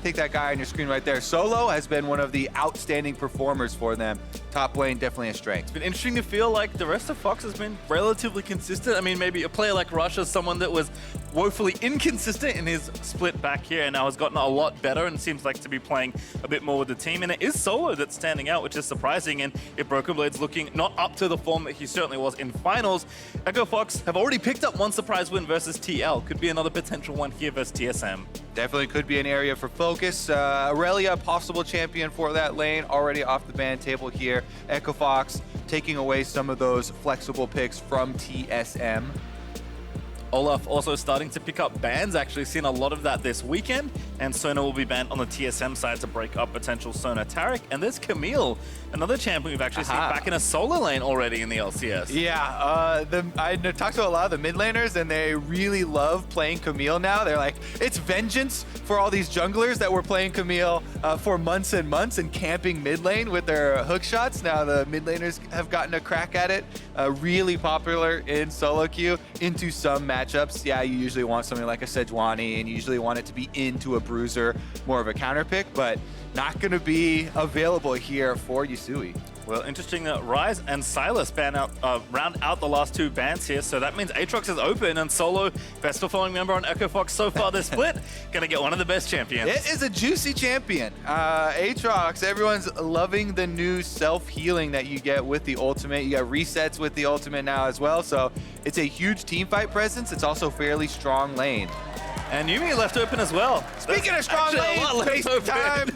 think that guy on your screen right there, Solo, has been one of the outstanding performers for them. Top lane, definitely a strength. It's been interesting to feel like the rest of Fox has been relatively consistent. I mean, maybe a player like Rush is someone that was woefully inconsistent in his split back here and now has gotten a lot better and seems like to be playing a bit more with the team. And it is Solo that's standing out, which is surprising. And if Broken Blade's looking not up to the form that he certainly was in finals, Echo Fox have already picked up one surprise win versus TL. Could be another potential one here versus TSM. Definitely could be an area for focus. Aurelia, possible champion for that lane, already off the ban table here. Echo Fox taking away some of those flexible picks from TSM. Olaf also starting to pick up bans, actually seen a lot of that this weekend, and Sona will be banned on the TSM side to break up potential Sona Taric. And there's Camille, another champion we've actually seen back in a solo lane already in the LCS. Yeah, I talked to a lot of the mid laners, and they really love playing Camille now. They're like, it's vengeance for all these junglers that were playing Camille for months and months and camping mid lane with their hook shots. Now the mid laners have gotten a crack at it. Really popular in solo queue into some matchups. Yeah, you usually want something like a Sejuani, and you usually want it to be into a bruiser, more of a counter pick, but not going to be available here for Yusui. Well, interesting that Rise and Silas round out the last two bans here, so that means Aatrox is open, and Solo, best performing member on Echo Fox so far this split, gonna get one of the best champions. It is a juicy champion. Aatrox, everyone's loving the new self-healing that you get with the ultimate. You got resets with the ultimate now as well, so it's a huge team fight presence. It's also fairly strong lane. And Yuumi left open as well. Speaking of strong lane, space time.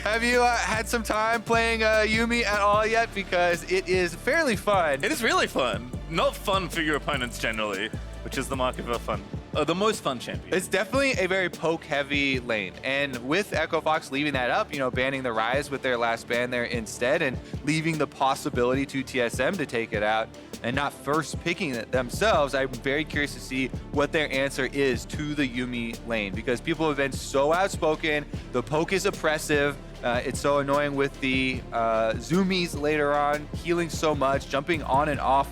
Have you had some time playing Yuumi at all yet? Because it is fairly fun. It is really fun. Not fun for your opponents generally, which is the mark of a fun, the most fun champion. It's definitely a very poke-heavy lane. And with Echo Fox leaving that up, you know, banning the Rise with their last ban there instead, and leaving the possibility to TSM to take it out, and not first picking it themselves, I'm very curious to see what their answer is to the Yuumi lane, because people have been so outspoken. The poke is oppressive. It's so annoying with the zoomies later on, healing so much, jumping on and off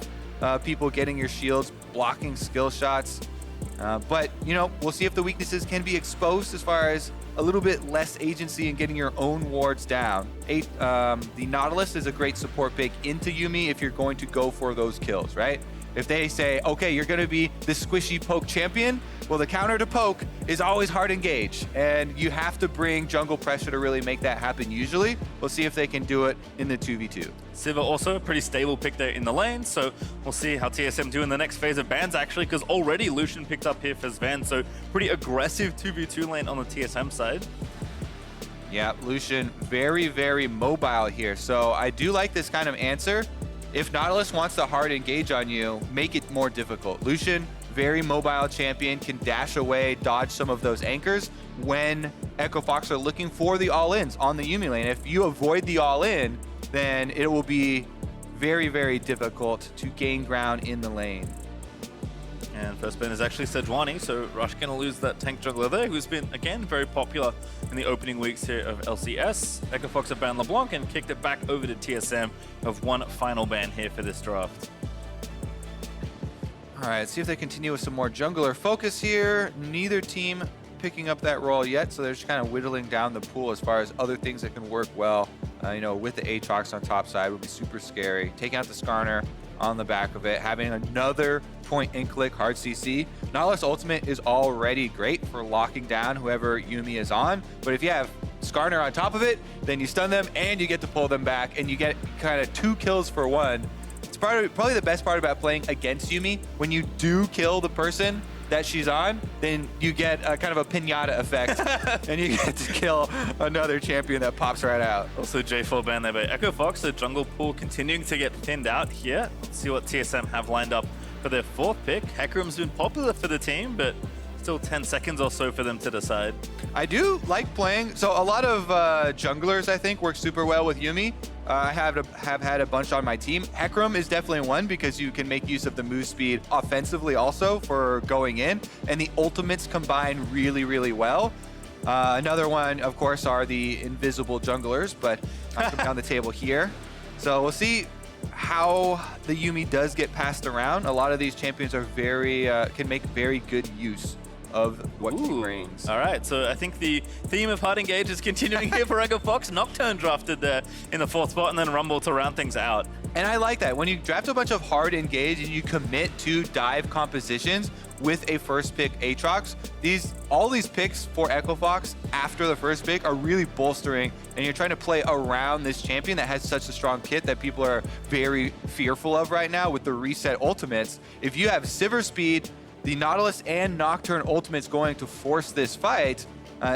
people, getting your shields, blocking skill shots. But, you know, we'll see if the weaknesses can be exposed as far as a little bit less agency in getting your own wards down. The Nautilus is a great support pick into Yuumi if you're going to go for those kills, right? If they say, okay, you're going to be the squishy poke champion, well, the counter to poke is always hard engage, and you have to bring jungle pressure to really make that happen usually. We'll see if they can do it in the 2v2. Sivir also a pretty stable pick there in the lane, so we'll see how TSM do in the next phase of bans actually, because already Lucian picked up here for Zven, so pretty aggressive 2v2 lane on the TSM side. Yeah, Lucian very, very mobile here, so I do like this kind of answer. If Nautilus wants to hard engage on you, make it more difficult. Lucian, very mobile champion, can dash away, dodge some of those anchors when Echo Fox are looking for the all-ins on the Yuumi lane. If you avoid the all-in, then it will be very, very difficult to gain ground in the lane. And first ban is actually Sejuani, so Rush gonna lose that tank jungler there, who's been, again, very popular in the opening weeks here of LCS. Echo Fox have banned LeBlanc and kicked it back over to TSM of one final ban here for this draft. All right, let's see if they continue with some more jungler focus here. Neither team picking up that role yet, so they're just kind of whittling down the pool as far as other things that can work well. You know, with the Aatrox on top side would be super scary. Taking out the Skarner on the back of it, having another point and click hard CC. Nautilus ultimate is already great for locking down whoever Yuumi is on, but if you have Skarner on top of it, then you stun them and you get to pull them back, and you get kind of 2 kills for 1. It's probably the best part about playing against Yuumi. When you do kill the person that she's on, then you get a kind of a pinata effect, and you get to kill another champion that pops right out. Also J4 ban there by Echo Fox, the jungle pool continuing to get thinned out here. Let's see what TSM have lined up for their 4th pick. Hecarim's been popular for the team, but still 10 seconds or so for them to decide. I do like playing, so a lot of junglers I think work super well with Yuumi. I have had a bunch on my team. Hecarim is definitely one because you can make use of the move speed offensively also for going in, and the ultimates combine really, really well. Another one, of course, are the invisible junglers, but I'll come down the table here. So we'll see how the Yuumi does get passed around. A lot of these champions are very can make very good use of what he Ooh. brings. All right, so I think the theme of hard engage is continuing here for Echo Fox. Nocturne drafted there in the 4th spot, and then Rumble to round things out. And I like that. When you draft a bunch of hard engage and you commit to dive compositions with a first pick Aatrox, all these picks for Echo Fox after the first pick are really bolstering, and you're trying to play around this champion that has such a strong kit that people are very fearful of right now with the reset ultimates. If you have Sivir speed, the Nautilus and Nocturne ultimates going to force this fight,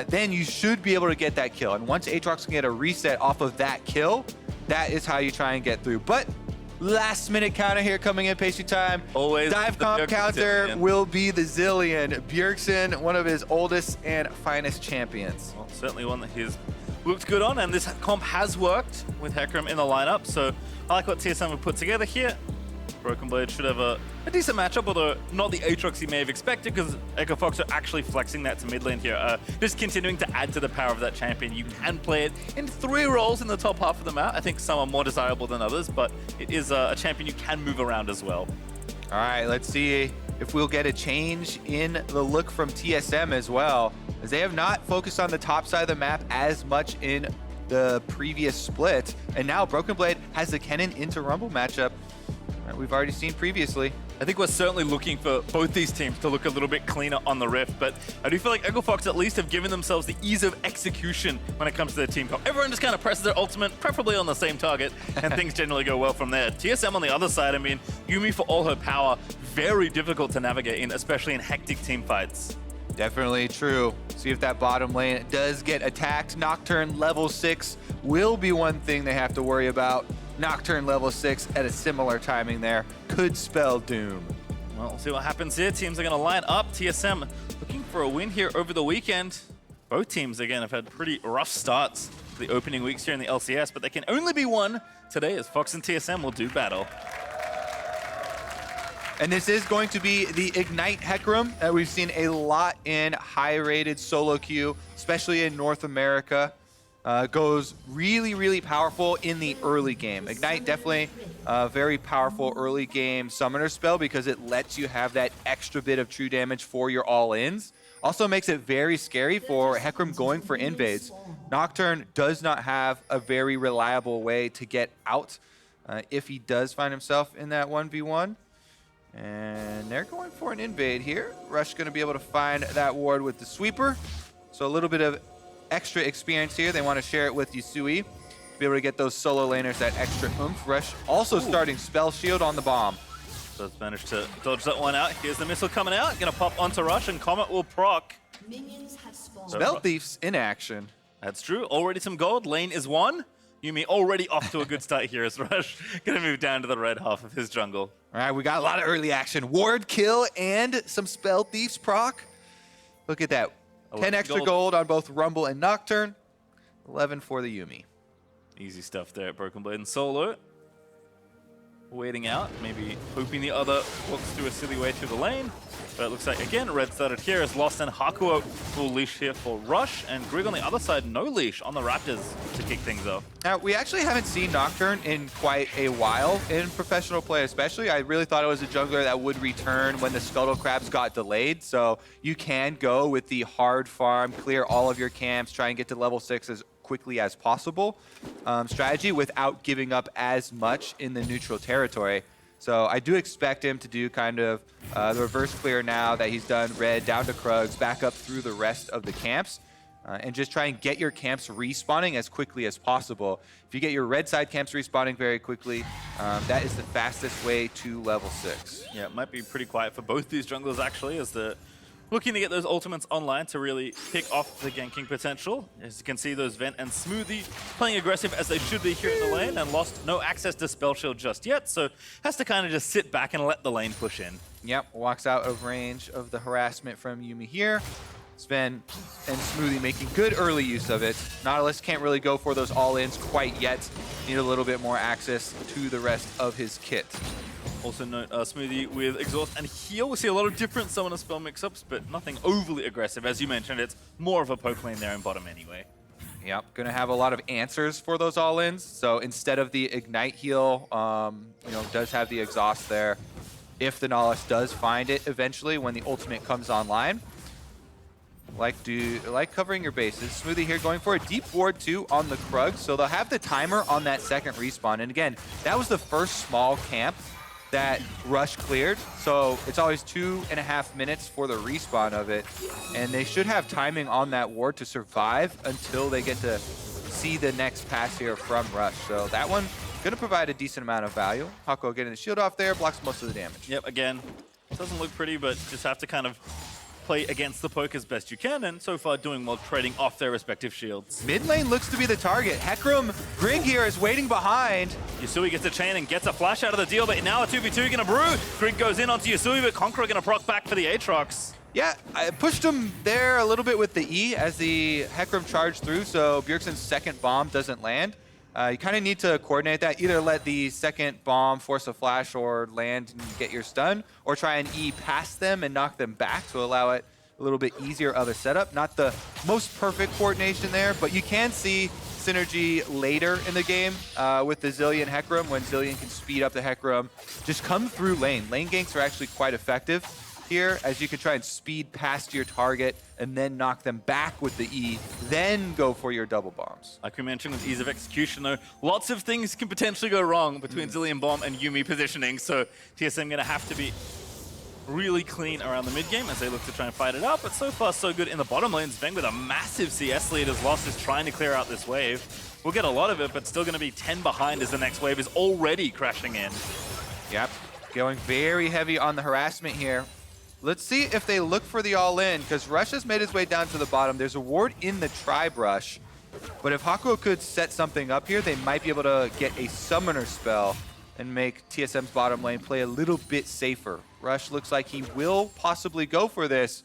then you should be able to get that kill. And once Aatrox can get a reset off of that kill, that is how you try and get through. But last minute counter here coming in, Pastrytime. Always dive the comp Bjergsen counter Zilean. will be the Zilean. Bjergsen, one of his oldest and finest champions. Well, certainly one that he's looked good on, and this comp has worked with Hecarim in the lineup, so I like what TSM have put together here. Broken Blade should have a decent matchup, although not the Aatrox he may have expected, because Echo Fox are actually flexing that to mid lane here. Just continuing to add to the power of that champion. You can play it in 3 roles in the top half of the map. I think some are more desirable than others, but it is a champion you can move around as well. All right, let's see if we'll get a change in the look from TSM as well, as they have not focused on the top side of the map as much in the previous split. And now Broken Blade has the Kennen into Rumble matchup that we've already seen previously. I think we're certainly looking for both these teams to look a little bit cleaner on the Rift, but I do feel like Echo Fox at least have given themselves the ease of execution when it comes to their team comp. Everyone just kind of presses their ultimate, preferably on the same target, and things generally go well from there. TSM on the other side, I mean, Yuumi for all her power, very difficult to navigate in, especially in hectic team fights. Definitely true. See if that bottom lane does get attacked. Nocturne level 6 will be one thing they have to worry about. Nocturne level 6 at a similar timing there could spell doom. Well, we'll see what happens here. Teams are going to line up. TSM looking for a win here over the weekend. Both teams, again, have had pretty rough starts to the opening weeks here in the LCS, but they can only be won today as Fox and TSM will do battle. And this is going to be the Ignite Hecarim that we've seen a lot in high-rated solo queue, especially in North America. Goes really, really powerful in the early game. Ignite definitely a very powerful early game summoner spell because it lets you have that extra bit of true damage for your all-ins. Also makes it very scary for Hecarim going for invades. Nocturne does not have a very reliable way to get out if he does find himself in that 1v1. And they're going for an invade here. Rush going to be able to find that ward with the sweeper. So a little bit of extra experience here. They want to share it with Yusui to be able to get those solo laners that extra oomph. Rush also starting spell shield on the bomb. Does manage to dodge that one out. Here's the missile coming out. Gonna pop onto Rush, and Comet will proc. Spell Thief's in action. That's true. Already some gold. Lane is won. Yuumi already off to a good start here as Rush gonna move down to the red half of his jungle. All right, we got a lot of early action. Ward kill and some Spell Thief's proc. Look at that. 10 extra gold on both Rumble and Nocturne. 11 for the Yuumi. Easy stuff there at Broken Blade and solo. Waiting out, maybe hoping the other walks through a silly way through the lane. But it looks like, again, red started here as Lost and Hakuho full leash here for Rush. And Grig on the other side, no leash on the Raptors to kick things off. Now, we actually haven't seen Nocturne in quite a while in professional play especially. I really thought it was a jungler that would return when the Scuttle Crabs got delayed. So you can go with the hard farm, clear all of your camps, try and get to level 6 as quickly as possible strategy without giving up as much in the neutral territory. So I do expect him to do kind of the reverse clear now that he's done red down to Krugs, back up through the rest of the camps, and just try and get your camps respawning as quickly as possible. If you get your red side camps respawning very quickly, that is the fastest way to level 6. Yeah, it might be pretty quiet for both these junglers actually, as they're looking to get those ultimates online to really pick off the ganking potential. As you can see, those Zven and Smoothie playing aggressive as they should be here in the lane, and Lost no access to Spell Shield just yet, so has to kind of just sit back and let the lane push in. Yep, walks out of range of the harassment from Yuumi here. Zven and Smoothie making good early use of it. Nautilus can't really go for those all-ins quite yet. Need a little bit more access to the rest of his kit. Also note Smoothie with Exhaust and Heal. We see a lot of different summoner spell mix-ups, but nothing overly aggressive. As you mentioned, it's more of a poke lane there in bottom anyway. Yep, gonna have a lot of answers for those all-ins. So instead of the Ignite heal, does have the Exhaust there. If the Nautilus does find it eventually when the ultimate comes online. like covering your bases. Smoothie here going for a deep ward too on the Krug, so they'll have the timer on that second respawn. And again, that was the first small camp that Rush cleared, so it's always 2.5 minutes for the respawn of it, and they should have timing on that ward to survive until they get to see the next pass here from Rush. So that one gonna provide a decent amount of value. Hakuho getting the shield off there, blocks most of the damage. Yep, again, doesn't look pretty, but just have to kind of play against the poke as best you can, and so far doing well trading off their respective shields. Mid lane looks to be the target. Hecarim, Grig here is waiting behind. Yusui gets a chain and gets a flash out of the deal, but now a 2v2 gonna brew. Grig goes in onto Yusui, but Conqueror gonna proc back for the Aatrox. Yeah, I pushed him there a little bit with the E as the Hecarim charged through, so Bjergsen's second bomb doesn't land. You kind of need to coordinate that. Either let the second bomb force a flash or land and get your stun, or try and E past them and knock them back to allow it a little bit easier of a setup. Not the most perfect coordination there, but you can see synergy later in the game with the Zilean Hecarim, when Zilean can speed up the Hecarim. Just come through lane. Lane ganks are actually quite effective here, as you can try and speed past your target and then knock them back with the E, then go for your double bombs. Like we mentioned with ease of execution though, lots of things can potentially go wrong between Zilean Bomb and Yuumi positioning, so TSM gonna have to be really clean around the mid game as they look to try and fight it out, but so far so good in the bottom lane. Zven with a massive CS lead as Lost is trying to clear out this wave. We'll get a lot of it, but still gonna be 10 behind as the next wave is already crashing in. Yep, going very heavy on the harassment here. Let's see if they look for the all-in, because Rush has made his way down to the bottom. There's a ward in the tribe Rush, but if Hakuho could set something up here, they might be able to get a summoner spell and make TSM's bottom lane play a little bit safer. Rush looks like he will possibly go for this.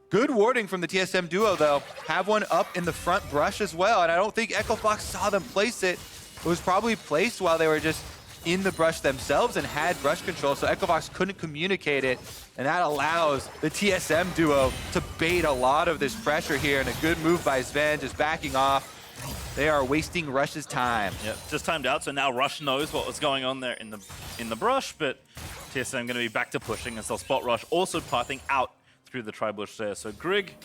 Good warding from the TSM duo, though. Have one up in the front brush as well, and I don't think Echo Fox saw them place it. It was probably placed while they were just in the brush themselves and had brush control, so Echo Fox couldn't communicate it, and that allows the TSM duo to bait a lot of this pressure here, and a good move by Zven, just backing off. They are wasting Rush's time. Yep, just timed out, so now Rush knows what was going on there in the brush, but TSM going to be back to pushing as they'll spot Rush, also pathing out through the tri-bush there. So Grig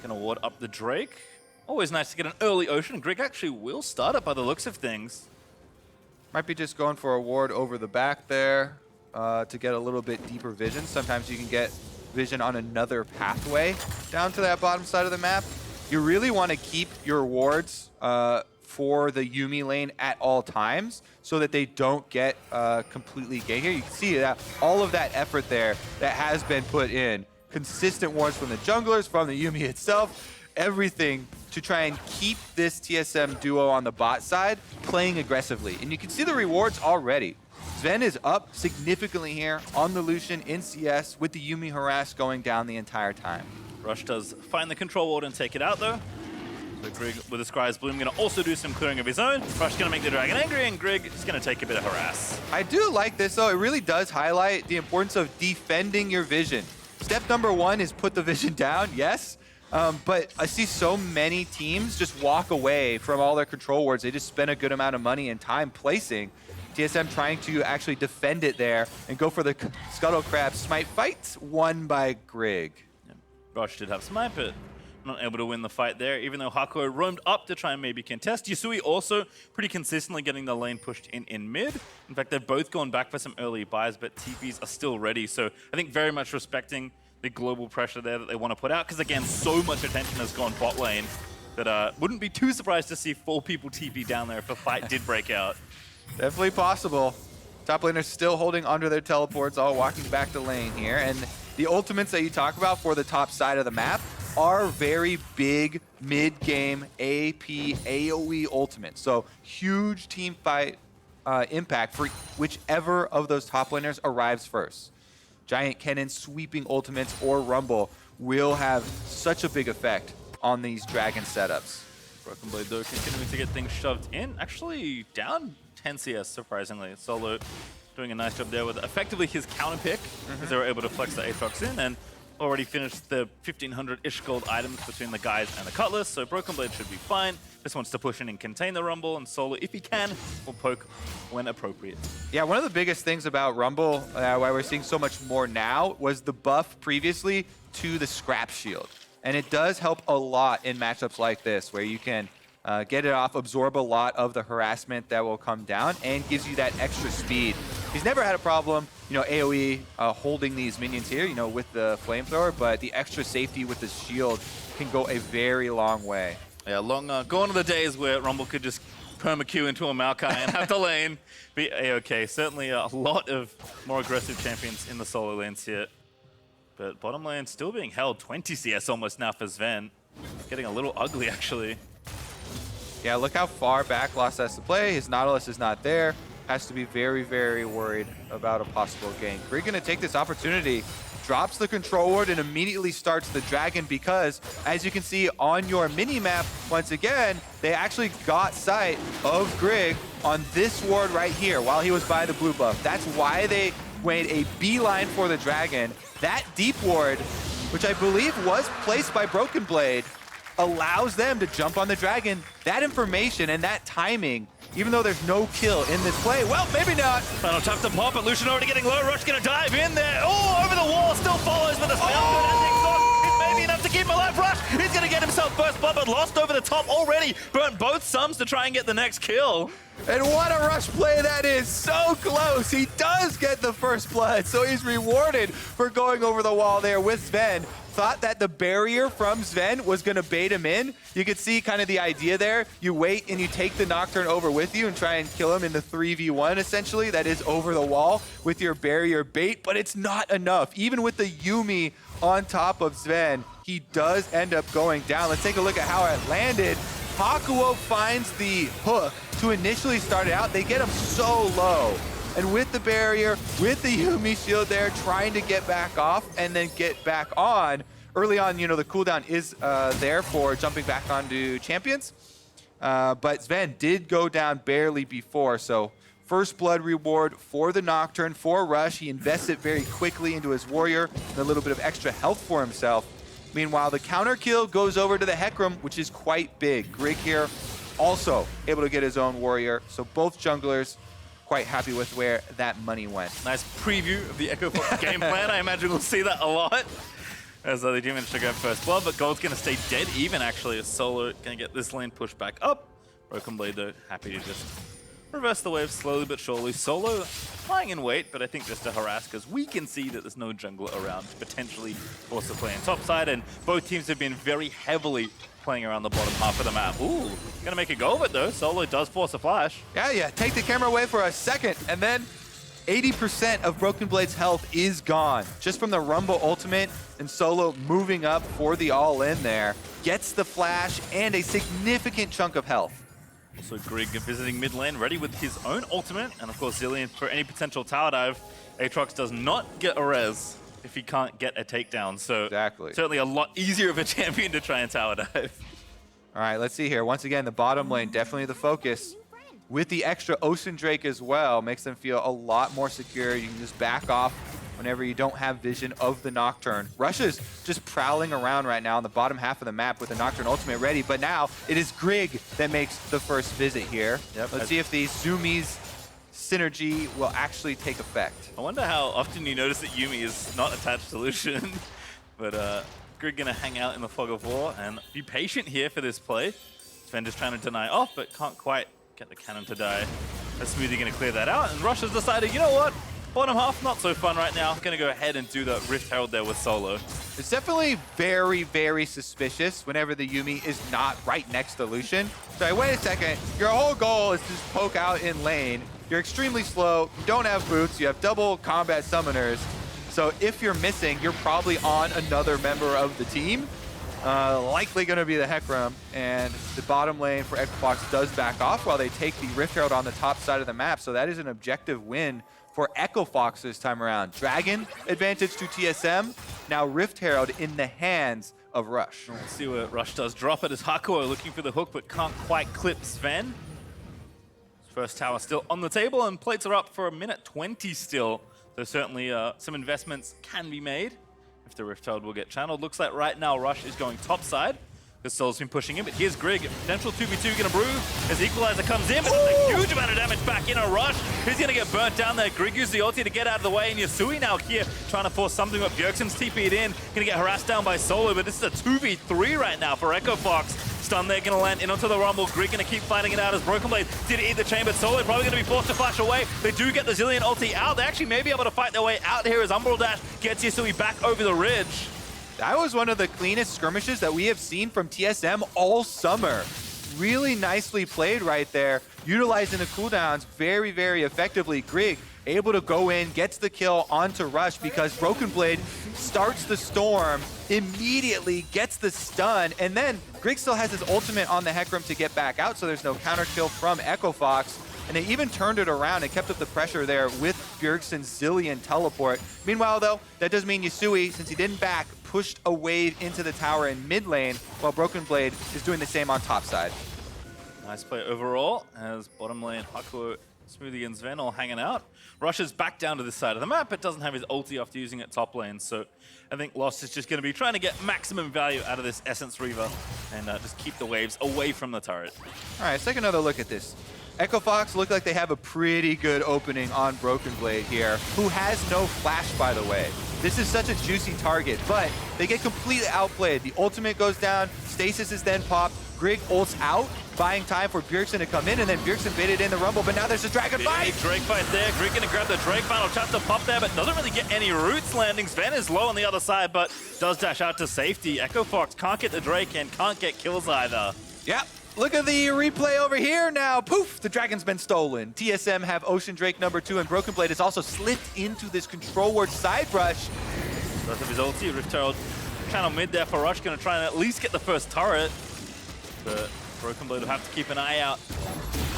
going to ward up the Drake. Always nice to get an early Ocean. Grig actually will start it by the looks of things. Might be just going for a ward over the back there to get a little bit deeper vision. Sometimes you can get vision on another pathway down to that bottom side of the map. You really want to keep your wards for the Yuumi lane at all times so that they don't get completely ganked here. You can see that all of that effort there that has been put in. Consistent wards from the junglers, from the Yuumi itself, everything to try and keep this TSM duo on the bot side playing aggressively. And you can see the rewards already. Zven is up significantly here on the Lucian in CS with the Yuumi harass going down the entire time. Rush does find the control ward and take it out though. So Grig with the Scry's Bloom going to also do some clearing of his own. Rush going to make the Dragon angry, and Grig is going to take a bit of harass. I do like this though. It really does highlight the importance of defending your vision. Step number one is put the vision down, yes. But I see so many teams just walk away from all their control wards. They just spend a good amount of money and time placing. TSM trying to actually defend it there and go for the Scuttle Crab Smite fight, won by Grig. Yeah. Rush did have Smite, but not able to win the fight there, even though Hakuho roamed up to try and maybe contest. Yusui also pretty consistently getting the lane pushed in mid. In fact, they've both gone back for some early buys, but TPs are still ready. So I think very much respecting the global pressure there that they want to put out, because again, so much attention has gone bot lane that wouldn't be too surprised to see 4 people TP down there if a fight did break out. Definitely possible. Top laners still holding onto their teleports, all walking back to lane here. And the ultimates that you talk about for the top side of the map are very big mid-game AP AoE ultimates. So huge team fight impact for whichever of those top laners arrives first. Giant Kennen sweeping ultimates or Rumble will have such a big effect on these Dragon setups. Broken Blade though continuing to get things shoved in. Actually down 10 CS surprisingly. Solo doing a nice job there with effectively his counter pick as they were able to flex the Aatrox in and already finished the 1500-ish gold items between the guys and the Cutlass, so Broken Blade should be fine. Just wants to push in and contain the Rumble, and Solo, if he can, will poke when appropriate. Yeah, one of the biggest things about Rumble, why we're seeing so much more now, was the buff previously to the Scrap Shield. And it does help a lot in matchups like this, where you can get it off, absorb a lot of the harassment that will come down, and gives you that extra speed. He's never had a problem, AoE holding these minions here, with the flamethrower, but the extra safety with the shield can go a very long way. Yeah, gone are the days where Rumble could just perma-Q into a Maokai and have the lane be A-okay. Certainly a lot of more aggressive champions in the solo lanes here. But bottom lane still being held 20 CS almost now for Zven. Getting a little ugly, actually. Yeah, look how far back Lost has to play. His Nautilus is not there. Has to be very, very worried about a possible gank. We're going to take this opportunity, drops the control ward, and immediately starts the dragon because, as you can see on your mini-map, once again, they actually got sight of Grig on this ward right here while he was by the blue buff. That's why they made a beeline for the dragon. That deep ward, which I believe was placed by Broken Blade, allows them to jump on the dragon. That information and that timing, even though there's no kill in this play, well, maybe not. Final tough to pop, but Lucian already getting low. Rush gonna dive in there. Oh, over the wall, still follows, but the spell it may be enough to keep him alive. Rush, he's gonna get himself first blood, but lost over the top already. Burnt both sums to try and get the next kill. And what a Rush play that is, so close. He does get the first blood, so he's rewarded for going over the wall there with Zven. Thought that the barrier from Zven was going to bait him in. You could see kind of the idea there. You wait and you take the Nocturne over with you and try and kill him in the 3v1, essentially. That is over the wall with your barrier bait, but it's not enough. Even with the Yuumi on top of Zven, he does end up going down. Let's take a look at how it landed. Hakuho finds the hook to initially start it out. They get him so low. And with the barrier, with the Yuumi shield there, trying to get back off and then get back on. Early on, the cooldown is there for jumping back onto champions. But Zven did go down barely before. So first blood reward for the Nocturne, for Rush. He invests it very quickly into his warrior and a little bit of extra health for himself. Meanwhile, the counter kill goes over to the Hecarim, which is quite big. Grig here also able to get his own warrior. So both junglers quite happy with where that money went. Nice preview of the Echo Fox game plan. I imagine we'll see that a lot. As they do manage to grab first blood, but Gold's going to stay dead even, actually, as Solo going to get this lane pushed back up. Broken Blade, though, happy to just reverse the wave slowly but surely. Solo lying in wait, but I think just to harass, because we can see that there's no jungler around to potentially force a play on top side, and both teams have been very heavily playing around the bottom half of the map. Ooh, gonna make a go of it though. Solo does force a flash. Yeah, take the camera away for a second, and then 80% of Broken Blade's health is gone. Just from the Rumble ultimate, and Solo moving up for the all-in there. Gets the flash and a significant chunk of health. So Grig visiting mid lane, ready with his own ultimate, and of course Zilean for any potential tower dive. Aatrox does not get a res if he can't get a takedown, so exactly. Certainly a lot easier of a champion to try and tower dive. All right, let's see here. Once again, the bottom lane, definitely the focus. With the extra Ocean Drake as well, makes them feel a lot more secure. You can just back off whenever you don't have vision of the Nocturne. Russia's just prowling around right now on the bottom half of the map with the Nocturne ultimate ready, but now it is Grig that makes the first visit here. Yep. Let's see if the Zoomies synergy will actually take effect. I wonder how often you notice that Yuumi is not attached to Lucian, but Grig gonna hang out in the fog of war and be patient here for this play. Zven just trying to deny off, but can't quite get the cannon to die. That's Smoothie gonna clear that out, and Rush has decided, you know what? Bottom half, not so fun right now. Gonna go ahead and do the Rift Herald there with Solo. It's definitely very, very suspicious whenever the Yuumi is not right next to Lucian. So wait a second, your whole goal is to just poke out in lane. You're extremely slow, you don't have boots, you have double combat summoners. So if you're missing, you're probably on another member of the team. Likely going to be the Hecarim, and the bottom lane for FOX does back off while they take the Rift Herald on the top side of the map. So that is an objective win for Echo Fox this time around. Dragon advantage to TSM, now Rift Herald in the hands of Rush. We'll see what Rush does. Drop it as Hakuho looking for the hook, but can't quite clip Zven. First tower still on the table, and plates are up for a minute 20 still. So certainly some investments can be made if the Rift Herald will get channeled. Looks like right now Rush is going top side. Because Sol's been pushing in, but here's Grig. Potential 2v2 gonna brew as Equalizer comes in, but there's a huge amount of damage back in a rush. Who's gonna get burnt down there? Grig used the ulti to get out of the way, and Yusui now here trying to force something, but Bjergsen's TP'd in. Gonna get harassed down by Solo, but this is a 2v3 right now for Echo Fox. Stun there, gonna land in onto the Rumble. Grig gonna keep fighting it out as Broken Blade did eat the chain, but Solo probably gonna be forced to flash away. They do get the Zilean ulti out. They actually may be able to fight their way out here as Umbral Dash gets Yusui back over the ridge. That was one of the cleanest skirmishes that we have seen from TSM all summer. Really nicely played right there, utilizing the cooldowns very, very effectively. Grig able to go in, gets the kill onto Rush because Broken Blade starts the storm, immediately gets the stun, and then Grig still has his ultimate on the Hecarim to get back out, so there's no counter kill from Echo Fox. And they even turned it around and kept up the pressure there with Bjergsen's Zilean teleport. Meanwhile, though, that does mean Yusui, since he didn't back, pushed a wave into the tower in mid lane, while Broken Blade is doing the same on top side. Nice play overall, as bottom lane, Hakuho, Smoothie, and Zven all hanging out. Rushes back down to this side of the map, but doesn't have his ulti after using it top lane, so I think Lost is just going to be trying to get maximum value out of this Essence Reaver and just keep the waves away from the turret. All right, let's take another look at this. Echo Fox look like they have a pretty good opening on Broken Blade here, who has no flash, by the way. This is such a juicy target, but they get completely outplayed. The ultimate goes down, Stasis is then popped, Grig ults out, buying time for Bjergsen to come in, and then Bjergsen baited in the Rumble, but now there's a Dragon fight! Big Drake fight there. Grig gonna grab the Drake final chance to pop there, but doesn't really get any roots landing. Zven is low on the other side, but does dash out to safety. Echo Fox can't get the Drake and can't get kills either. Yep. Look at the replay over here now. Poof, the dragon's been stolen. TSM have Ocean Drake #2, and Broken Blade has also slipped into this control ward side brush. Rest of his ulti, Rift Herald channel mid there for Rush, gonna try and at least get the first turret. But Broken Blade will have to keep an eye out.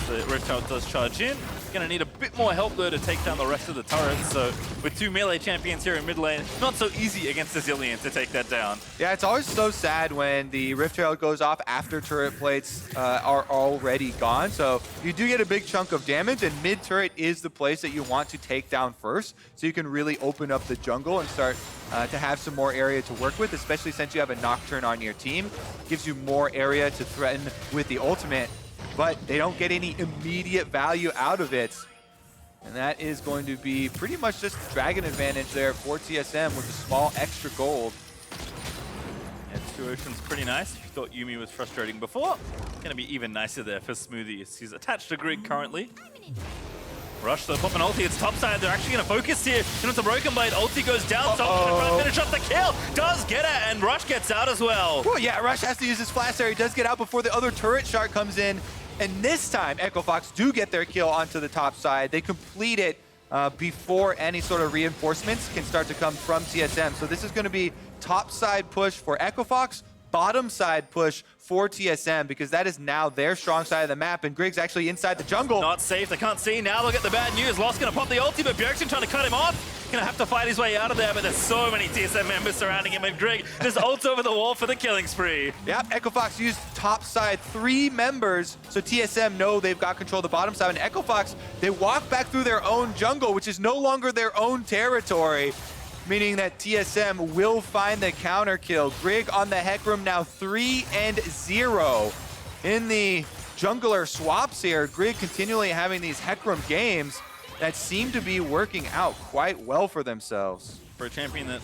The Rift Herald does charge in. Gonna need a bit more help though to take down the rest of the turrets. So with two melee champions here in mid lane, not so easy against the Zilean to take that down. Yeah, it's always so sad when the Rift Herald goes off after turret plates are already gone. So you do get a big chunk of damage, and mid turret is the place that you want to take down first, so you can really open up the jungle and start to have some more area to work with, especially since you have a Nocturne on your team. Gives you more area to threaten with the ultimate, but they don't get any immediate value out of it. And that is going to be pretty much just the Dragon advantage there for TSM with a small extra gold. Yeah, 2 Ocean's pretty nice. If you thought Yuumi was frustrating before, gonna be even nicer there for Smoothie. He's attached to Grig currently. Rush, though, pop an ulti, it's top side. They're actually going to focus here. Into Broken Blade, ulti goes down. So trying to finish up the kill. Does get it, and Rush gets out as well. Oh yeah, Rush has to use his flash there. He does get out before the other turret shard comes in. And this time, Echo Fox do get their kill onto the top side. They complete it before any sort of reinforcements can start to come from TSM. So this is going to be top side push for Echo Fox, bottom side push for TSM, because that is now their strong side of the map, and Grig's actually inside the jungle. Not safe, they can't see. Now they'll get the bad news. Lost gonna pop the ulti, but Bjergsen trying to cut him off. Gonna have to fight his way out of there, but there's so many TSM members surrounding him, and Grig just ults over the wall for the killing spree. Yep, Echo Fox used top side 3 members, so TSM know they've got control of the bottom side, and Echo Fox, they walk back through their own jungle, which is no longer their own territory, meaning that TSM will find the counter kill. Grig on the Hecarim now 3-0 in the jungler swaps here. Grig continually having these Hecarim games that seem to be working out quite well for themselves. For a champion that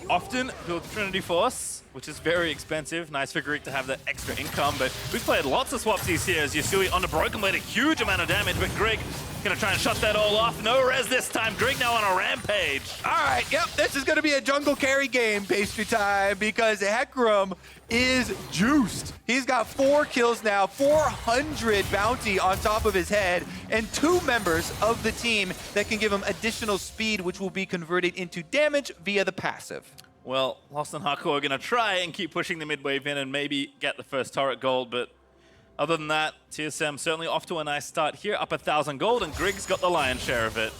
often builds Trinity Force, which is very expensive. Nice for Grig to have that extra income, but we've played lots of swapsies here as Yusui on the Broken Blade, a huge amount of damage, but Grig gonna try and shut that all off. No res this time. Grig now on a rampage. All right, yep, this is gonna be a jungle carry game, Pastrytime, because Hecarim is juiced. He's got 4 kills now, 400 bounty on top of his head, and 2 members of the team that can give him additional speed, which will be converted into damage via the passive. Well, Lost and Hakuho are gonna try and keep pushing the mid wave in and maybe get the first turret gold, but other than that, TSM certainly off to a nice start here, up 1,000 gold, and Grig's got the lion's share of it.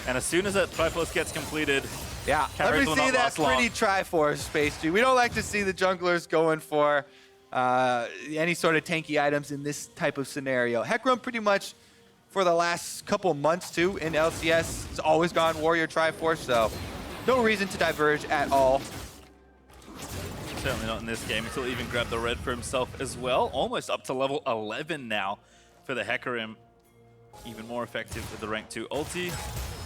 And as soon as that Triforce gets completed, yeah, let me see that pretty Triforce, Pastry. We don't like to see the junglers going for any sort of tanky items in this type of scenario. Hecarim pretty much for the last couple months too in LCS has always gone Warrior Triforce, so no reason to diverge at all. Certainly not in this game. He'll even grab the red for himself as well. Almost up to level 11 now for the Hecarim. Even more effective with the rank 2 ulti.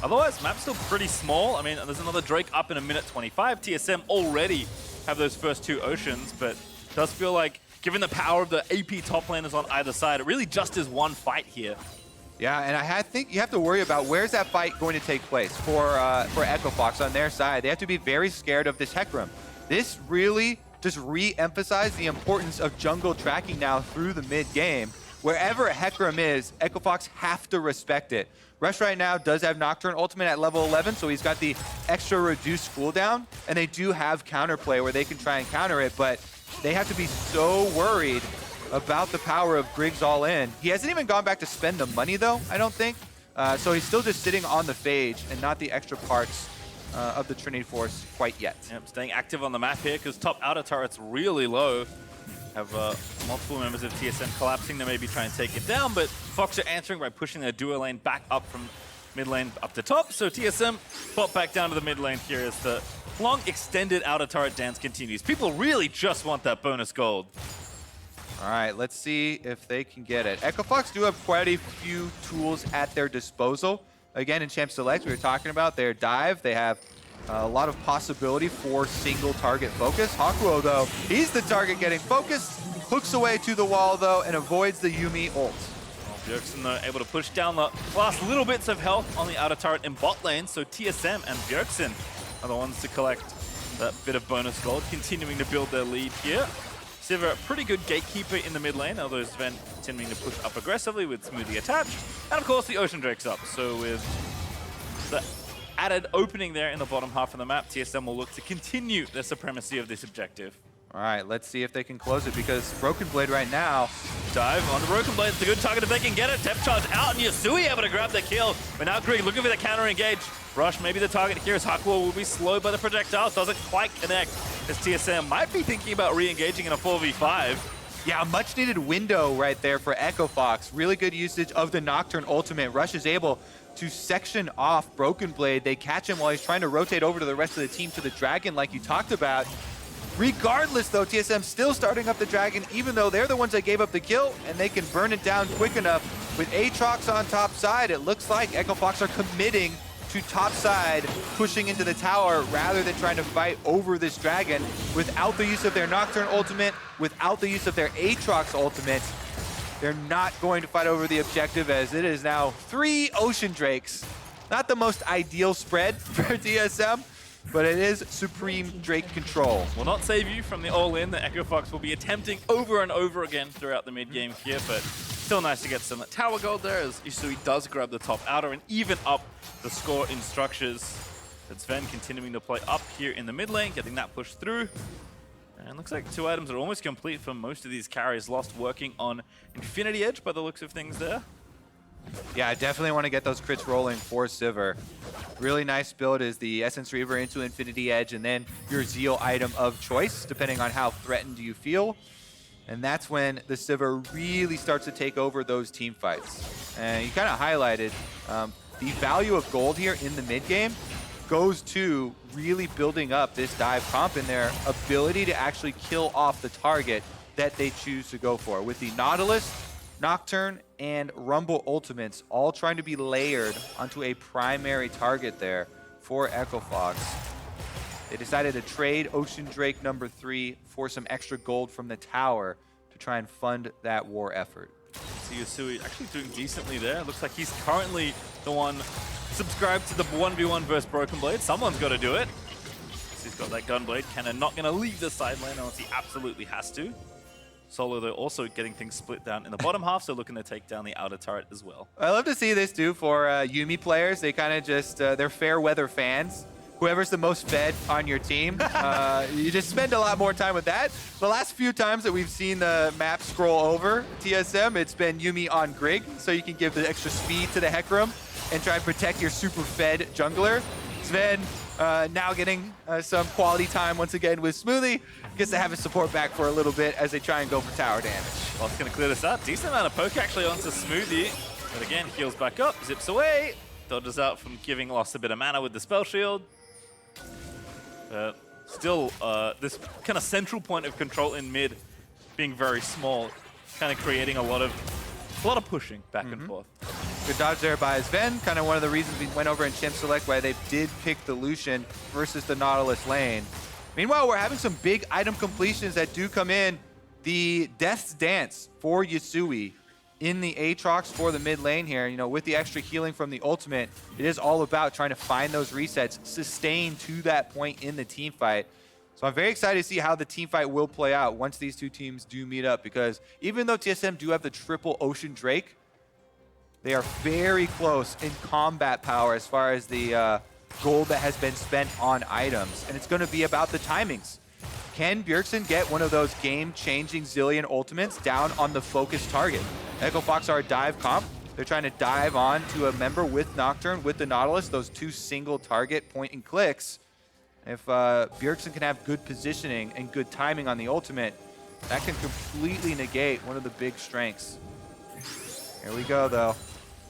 Otherwise, map's still pretty small. I mean, there's another Drake up in a minute 25. TSM already have those first 2 Oceans, but it does feel like, given the power of the AP top laners on either side, it really just is one fight here. Yeah, and I think you have to worry about where's that fight going to take place for Echo Fox on their side. They have to be very scared of this Hecarim. This really just re-emphasized the importance of jungle tracking now through the mid game. Wherever Hecarim is, Echo Fox have to respect it. Rush right now does have Nocturne ultimate at level 11, so he's got the extra reduced cooldown, and they do have counterplay where they can try and counter it, but they have to be so worried about the power of Griggs all in. He hasn't even gone back to spend the money though, I don't think. So he's still just sitting on the phage and not the extra parts of the Trinity Force quite yet. Yep, staying active on the map here because top outer turret's really low. Have multiple members of TSM collapsing to maybe try and take it down, but Fox are answering by pushing their duo lane back up from mid lane up to top. So TSM pop back down to the mid lane here as the long extended outer turret dance continues. People really just want that bonus gold. All right, let's see if they can get it. Echo Fox do have quite a few tools at their disposal. Again, in Champ Select, we were talking about their dive. They have a lot of possibility for single target focus. Hakuho, though, he's the target getting focused, hooks away to the wall, though, and avoids the Yuumi ult. Well, Bjergsen, though, able to push down the last little bits of health on the outer turret in bot lane, so TSM and Bjergsen are the ones to collect that bit of bonus gold, continuing to build their lead here. Sivir, a pretty good gatekeeper in the mid lane, although Zven continuing to push up aggressively with Smoothie attached. And of course, the Ocean Drake's up. So with the added opening there in the bottom half of the map, TSM will look to continue the supremacy of this objective. All right, let's see if they can close it, because Broken Blade right now. Dive on the Broken Blade. It's a good target if they can get it. Depth charge out, and Yusui able to grab the kill. But now Greg looking for the counter engage. Rush, maybe the target here is Hakuho will be slowed by the projectile. Doesn't quite connect, as TSM might be thinking about re-engaging in a 4v5. Yeah, a much needed window right there for Echo Fox. Really good usage of the Nocturne ultimate. Rush is able to section off Broken Blade. They catch him while he's trying to rotate over to the rest of the team to the Dragon like you talked about. Regardless, though, TSM still starting up the Dragon, even though they're the ones that gave up the kill, and they can burn it down quick enough. With Aatrox on top side, it looks like Echo Fox are committing to top side, pushing into the tower rather than trying to fight over this Dragon. Without the use of their Nocturne ultimate, without the use of their Aatrox ultimate, they're not going to fight over the objective, as it is now 3 Ocean Drakes. Not the most ideal spread for TSM, but it is supreme Drake control. Will not save you from the all-in that Echo Fox will be attempting over and over again throughout the mid-game here, but still nice to get some tower gold there as Yusui does grab the top outer and even up the score in structures. But Zven continuing to play up here in the mid lane, getting that push through. And looks like 2 items are almost complete for most of these carries. Lost working on Infinity Edge by the looks of things there. Yeah, I definitely want to get those crits rolling for Sivir. Really nice build is the Essence Reaver into Infinity Edge, and then your Zeal item of choice, depending on how threatened you feel. And that's when the Sivir really starts to take over those team fights. And you kind of highlighted the value of gold here in the mid game goes to really building up this dive comp and their ability to actually kill off the target that they choose to go for. With the Nautilus, Nocturne, and Rumble ultimates all trying to be layered onto a primary target there for Echo Fox. They decided to trade Ocean Drake number 3 for some extra gold from the tower to try and fund that war effort. So Yusui actually doing decently there. Looks like he's currently the one subscribed to the 1v1 versus Broken Blade. Someone's got to do it. So he's got that Gunblade. Kennen not going to leave the side lane unless he absolutely has to. Solo, though, also getting things split down in the bottom half, so looking to take down the outer turret as well. I love to see this, too, for Yuumi players. They kind of just, they're fair weather fans. Whoever's the most fed on your team, you just spend a lot more time with that. The last few times that we've seen the map scroll over TSM, it's been Yuumi on Grig, so you can give the extra speed to the Hecarim and try and protect your super fed jungler. Zven now getting some quality time once again with Smoothie. Gets to have his support back for a little bit as they try and go for tower damage. Well, it's going to clear this out. Decent amount of poke actually onto Smoothie. But again, heals back up, zips away. Dodges out from giving lost a bit of mana with the spell shield. still this kind of central point of control in mid being very small, kind of creating a lot of pushing back and forth. Good dodge there by Zven. Kind of one of the reasons we went over in Champ Select why they did pick the Lucian versus the Nautilus lane. Meanwhile, we're having some big item completions that do come in. The Death's Dance for Yusui in the Aatrox for the mid lane here. You know, with the extra healing from the ultimate, it is all about trying to find those resets, sustain to that point in the team fight. So I'm very excited to see how the team fight will play out once these two teams do meet up, because even though TSM do have the triple Ocean Drake, they are very close in combat power as far as the gold that has been spent on items. And it's going to be about the timings. Can Bjergsen get one of those game-changing Zilean ultimates down on the focused target? Echo Fox are a dive comp. They're trying to dive on to a member with Nocturne, with the Nautilus, those two single target point and clicks. If Bjergsen can have good positioning and good timing on the ultimate, that can completely negate one of the big strengths. Here we go, though.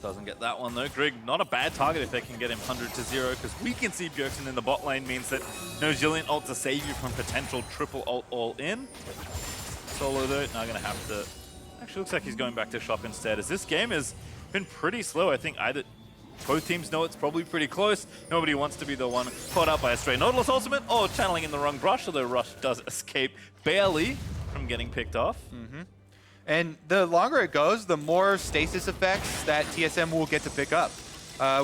Doesn't get that one, though. Grig, not a bad target if they can get him 100-0, because we can see Bjergsen in the bot lane means that no Zilean ult to save you from potential triple ult all-in. Solo, though, now going to have to... Actually, looks like he's going back to shop instead, as this game has been pretty slow. I think both teams know it's probably pretty close. Nobody wants to be the one caught up by a stray Nautilus ultimate or channeling in the wrong Rush, although Rush does escape barely from getting picked off. And the longer it goes, the more stasis effects that TSM will get to pick up.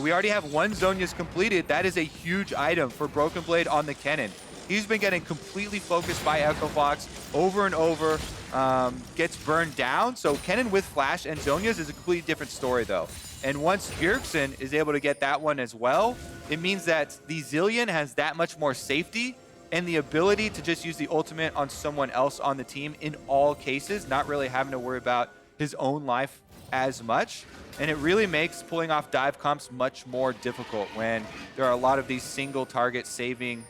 We already have one Zhonya's completed. That is a huge item for Broken Blade on the Kennen. He's been getting completely focused by Echo Fox over and over, gets burned down. So Kennen with Flash and Zhonya's is a completely different story, though. And once Bjergsen is able to get that one as well, it means that the Zilean has that much more safety and the ability to just use the ultimate on someone else on the team in all cases, not really having to worry about his own life as much. And it really makes pulling off dive comps much more difficult when there are a lot of these single target saving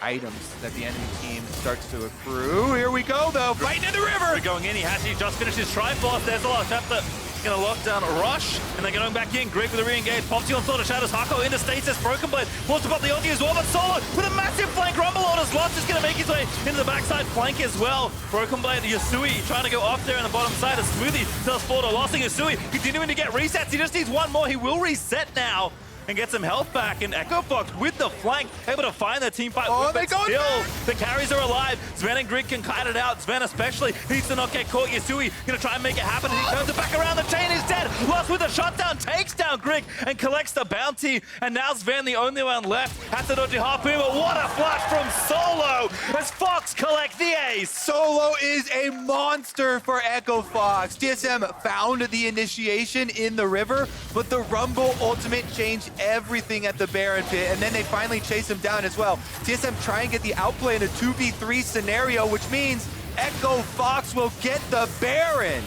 items that the enemy team starts to accrue. Here we go, though, right into the river! We're going in, he has to just finish his Triforce. There's a lot of that. Gonna lock down Rush, and they're going back in. Grig with a re-engage. Popsy on Sword of Shadows. Hakuho into stasis. Broken Blade wants to pop the ulti as well, but Solo with a massive flank rumble orders. Lost is gonna make his way into the backside flank as well. Broken Blade, Yusui trying to go off there on the bottom side of Smoothie. Tells Florida, losing Yusui, continuing to get resets. He just needs one more. He will reset now and get some health back, and Echo Fox with the flank, able to find the team fight. Oh, they go still, the carries are alive. Zven and Grig can kite it out. Zven especially needs to not get caught. Yusui gonna try and make it happen, and he turns it back around. The chain is dead. Lost with a shutdown, takes down Grig and collects the bounty. And now Zven, the only one left, has to dodge a harpoon, but what a flash from Solo as Fox collect the ace. Solo is a monster for Echo Fox. TSM found the initiation in the river, but the Rumble ultimate changed everything at the Baron pit, and then they finally chase him down as well. TSM try and get the outplay in a 2v3 scenario, which means Echo Fox will get the Baron.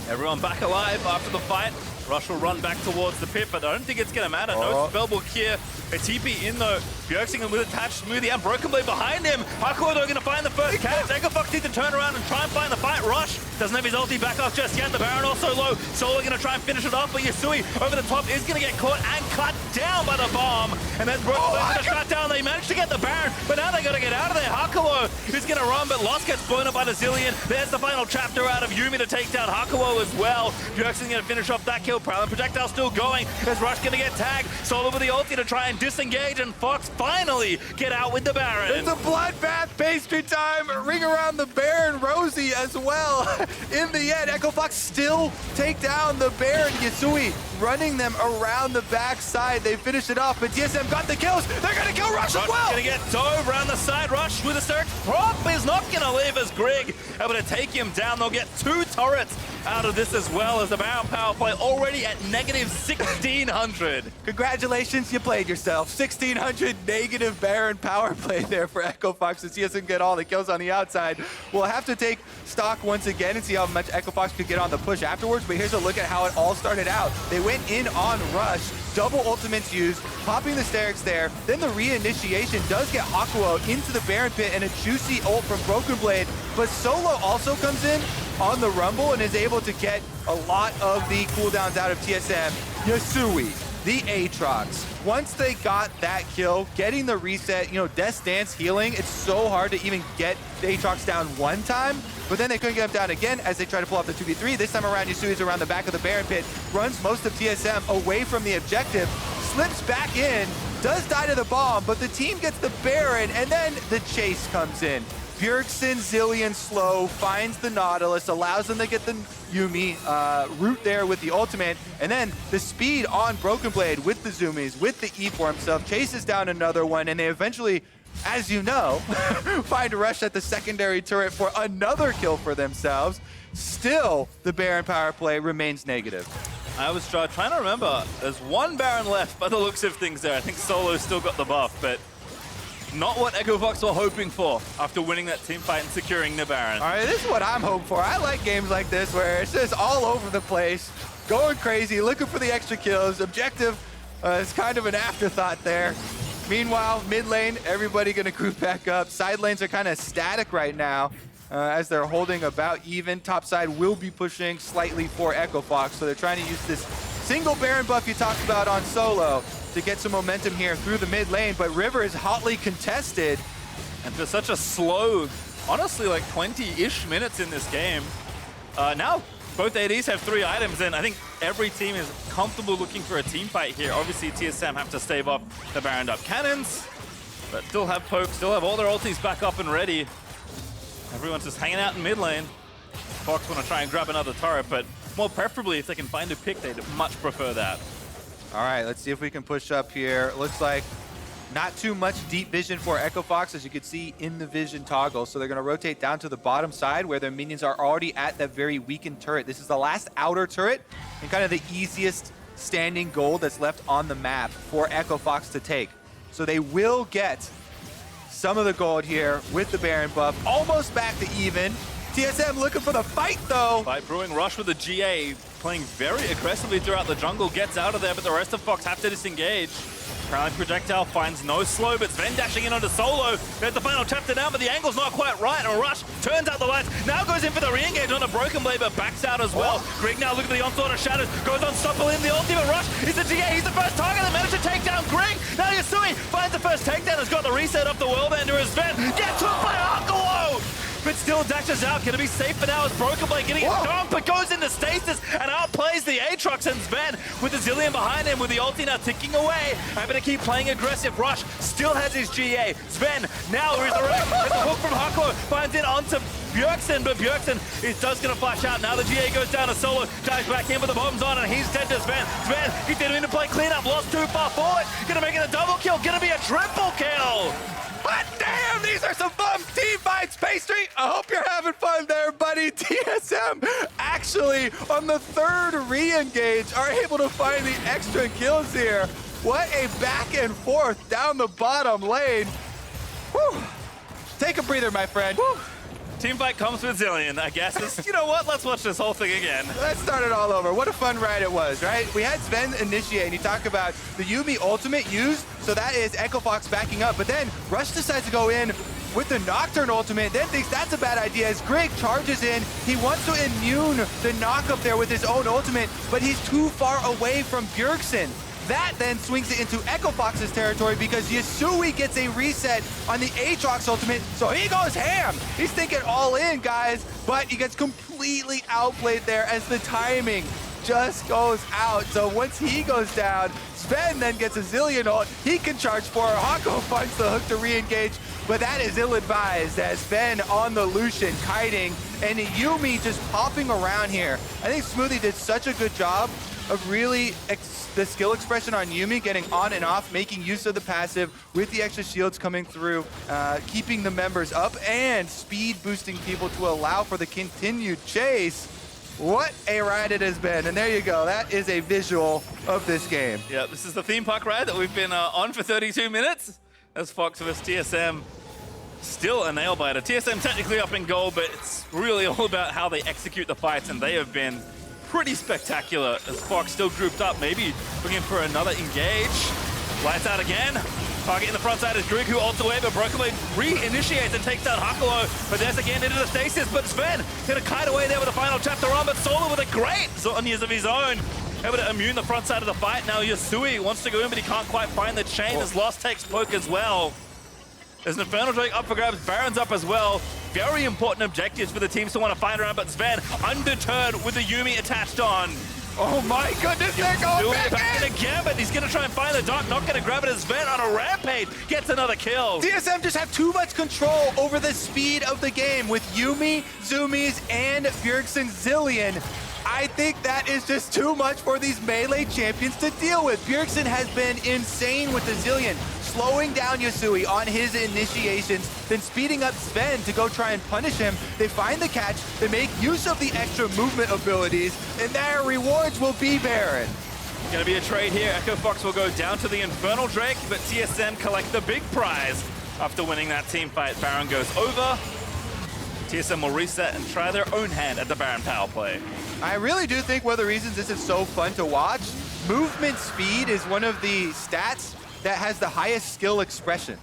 Everyone back alive after the fight. Rush will run back towards the pit, but I don't think it's going to matter. No spellbook here. A TP in though. Bjergsen with attached Smoothie and Broken Blade behind him. Hakuho going to find the first catch. Echo Fox needs to turn around and try and find the fight. Rush doesn't have his ulti back off just yet. The Baron also low. Solo going to try and finish it off, but Yusui over the top is going to get caught and cut down by the bomb. And then Broken Blade going to shut down. They managed to get the Baron, but now they got to get out of there. Hakuho is going to run, but Lost gets blown up by the Zilean. There's the final chapter out of Yuumi to take down Hakuho as well. Bjergsen going to finish off that kill. Prowling projectile still going. Is Rush going to get tagged? Solo with the ulti to try and disengage, and Fox finally get out with the Baron. It's a bloodbath. Pastrytime. Ring around the Baron Rosie as well. In the end, Echo Fox still take down the Baron. Yusui running them around the backside. They finish it off, but TSM got the kills. They're going to kill Rush as well. Going to get dove around the side. Rush with a search. Prop is not going to live as Grig able to take him down. They'll get 2 turrets out of this as well, as the Baron power play already at negative 1,600. Congratulations, you played yourself. 1,600 negative Baron power play there for Echo Fox to see us and get all the kills on the outside. We'll have to take stock once again and see how much Echo Fox could get on the push afterwards, but here's a look at how it all started out. They went in on Rush, double ultimates used, popping the Sterix there, then the re-initiation does get Hakuho into the Baron pit and a juicy ult from Broken Blade, but Solo also comes in on the Rumble and is able to get a lot of the cooldowns out of TSM. Yusui the Aatrox. Once they got that kill, getting the reset, Death's Dance healing, it's so hard to even get the Aatrox down one time, but then they couldn't get him down again as they try to pull off the 2v3. This time around, Yusui's around the back of the Baron pit, runs most of TSM away from the objective, slips back in, does die to the bomb, but the team gets the Baron, and then the chase comes in. Bjergsen, Zilean slow, finds the Nautilus, allows them to get the Yuumi root there with the ultimate, and then the speed on Broken Blade with the zoomies, with the E for himself, chases down another one, and they eventually, as you know, find a rush at the secondary turret for another kill for themselves. Still, the Baron power play remains negative. I was trying to remember, there's one Baron left by the looks of things there. I think Solo's still got the buff, but not what EchoFox were hoping for after winning that team fight and securing the Baron. All right, this is what I'm hoping for. I like games like this where it's just all over the place, going crazy, looking for the extra kills. Objective is kind of an afterthought there. Meanwhile, mid lane, everybody gonna group back up. Side lanes are kind of static right now as they're holding about even. Top side will be pushing slightly for EchoFox, so they're trying to use this single Baron buff you talked about on Solo to get some momentum here through the mid lane, but River is hotly contested. And for such a slow, honestly like 20-ish minutes in this game, now both ADs have 3 items, and I think every team is comfortable looking for a team fight here. Obviously TSM have to stave off the Baroned up cannons, but still have poke, still have all their ultis back up and ready. Everyone's just hanging out in mid lane. Fox want to try and grab another turret, but more preferably if they can find a pick, they'd much prefer that. All right, let's see if we can push up here. Looks like not too much deep vision for EchoFox, as you can see in the vision toggle. So they're going to rotate down to the bottom side where their minions are already at that very weakened turret. This is the last outer turret and kind of the easiest standing gold that's left on the map for EchoFox to take. So they will get some of the gold here with the Baron buff. Almost back to even. TSM looking for the fight, though. Fight brewing, Rush with the GA, playing very aggressively throughout the jungle, gets out of there, but the rest of Fox have to disengage. Paralyzed projectile finds no slow, but Zven dashing in onto Solo. There's the final chapter down, but the angle's not quite right, and Rush turns out the lights. Now goes in for the re-engage on a Broken Blade, but backs out as well. Greg now looking at the onslaught of Shadows, goes unstoppable in the ultimate. Rush is the GA, he's the first target that managed to take down Greg. Now Yusui finds the first takedown, has got the reset off the Worldender as Zven gets hooked by Hakuho! But still dashes out, gonna be safe for now as Broken Blade getting it stomped, but goes into stasis and outplays the Aatrox, and Zven with the Zilean behind him with the ulti now ticking away. Having to keep playing aggressive. Rush still has his GA. Zven now resurrects with the hook from Hakuho, finds it onto Bjergsen, but Bjergsen is just gonna flash out. Now the GA goes down to Solo, dives back in, but the bomb's on, and he's dead to Zven. Zven, he didn't even play cleanup, lost too far forward. Gonna make it a double kill, gonna be a triple kill. But damn, these are some fun team fights, Pastry. I hope you're having fun there, buddy. TSM actually, on the third re-engage, are able to find the extra kills here. What a back and forth down the bottom lane. Whew. Take a breather, my friend. Whew. Teamfight comes with Zilean, I guess. You know what? Let's watch this whole thing again. Let's start it all over. What a fun ride it was, right? We had Zven initiate, and you talk about the Yuumi ultimate used, so that is EchoFox backing up. But then Rush decides to go in with the Nocturne ultimate, then thinks that's a bad idea as Greg charges in. He wants to immune the knock up there with his own ultimate, but he's too far away from Bjergsen. That then swings it into EchoFox's territory because Yusui gets a reset on the Aatrox ultimate, so he goes ham. He's thinking all in, guys, but he gets completely outplayed there as the timing just goes out. So once he goes down, Zven then gets a Zilean ult. He can charge for her. Hakuho finds the hook to re-engage, but that is ill-advised as Zven on the Lucian kiting and Yuumi just popping around here. I think Smoothie did such a good job of really the skill expression on Yuumi, getting on and off, making use of the passive with the extra shields coming through, keeping the members up and speed boosting people to allow for the continued chase. What a ride it has been. And there you go. That is a visual of this game. Yeah, this is the theme park ride that we've been on for 32 minutes. As Fox vs TSM, still a nail-biter. TSM technically up in goal, but it's really all about how they execute the fights, and they have been pretty spectacular as Fox still grouped up, maybe looking for another engage. Lights out again. Target in the front side is Greg, who ults away, but Broken Blade re-initiates and takes down Hakuho. But there's again into the stasis, but Zven gonna kite away there with the final chapter on, but Solo with a great Zonyas of his own. able to immune the front side of the fight. Now Yusui wants to go in, but he can't quite find the chain. His Lost takes poke as well. There's an Infernal Drake up for grabs, Baron's up as well. Very important objectives for the teams to want to fight around, but Zven undeterred with the Yuumi attached on. Oh my goodness, they're going back in again, but he's gonna try and find the Dark, not gonna grab it as Zven on a rampage gets another kill. TSM just have too much control over the speed of the game with Yuumi, Zoomies, and Bjergsen Zilean. I think that is just too much for these melee champions to deal with. Bjergsen has been insane with the Zilean, slowing down Yusui on his initiations, then speeding up Zven to go try and punish him. They find the catch, they make use of the extra movement abilities, and their rewards will be Baron. Gonna be a trade here. Echo Fox will go down to the Infernal Drake, but TSM collect the big prize. After winning that team fight, Baron goes over. TSM will reset and try their own hand at the Baron power play. I really do think one of the reasons this is so fun to watch, movement speed is one of the stats that has the highest skill expression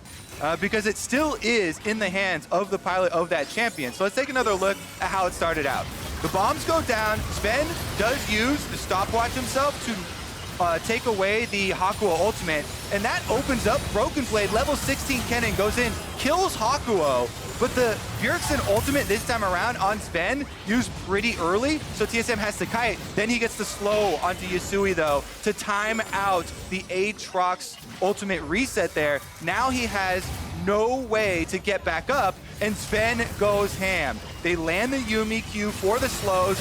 because it still is in the hands of the pilot of that champion. So let's take another look at how it started out. The bombs go down. Zven does use the stopwatch himself to take away the Hakuho ultimate, and that opens up Broken Blade. Level 16 Kennen goes in, kills Hakuho, but the Bjergsen ultimate this time around on Zven used pretty early, so TSM has to kite. Then he gets the slow onto Yusui though to time out the Aatrox ultimate reset there. Now he has no way to get back up, and Zven goes ham. They land the Yuumi Q for the slows.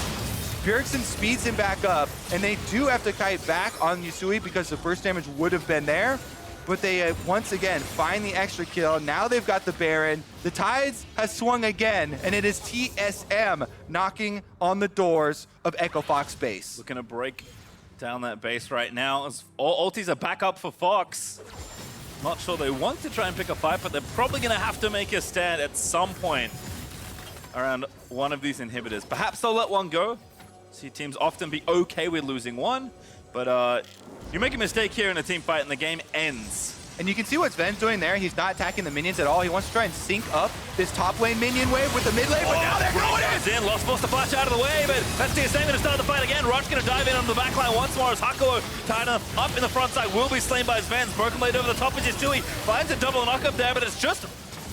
Bjergsen speeds him back up, and they do have to kite back on Yusui because the first damage would have been there. But they once again find the extra kill. Now they've got the Baron. The tides has swung again, and it is TSM knocking on the doors of Echo Fox base. Looking to break down that base right now as all ultis are back up for Fox. Not sure they want to try and pick a fight, but they're probably going to have to make a stand at some point around one of these inhibitors. Perhaps they'll let one go. See teams often be okay with losing one, but you make a mistake here in a team fight and the game ends. And you can see what Zven's doing there. He's not attacking the minions at all. He wants to try and sync up this top lane minion wave with the mid lane, but now they're going in! Lolesports to flash out of the way, but that's TSM going to start the fight again. Rush going to dive in on the back line once more as Hakuho tied up in the front side will be slain by Zven's. Broken Blade over the top of Yusui, finds a double knock up there, but it's just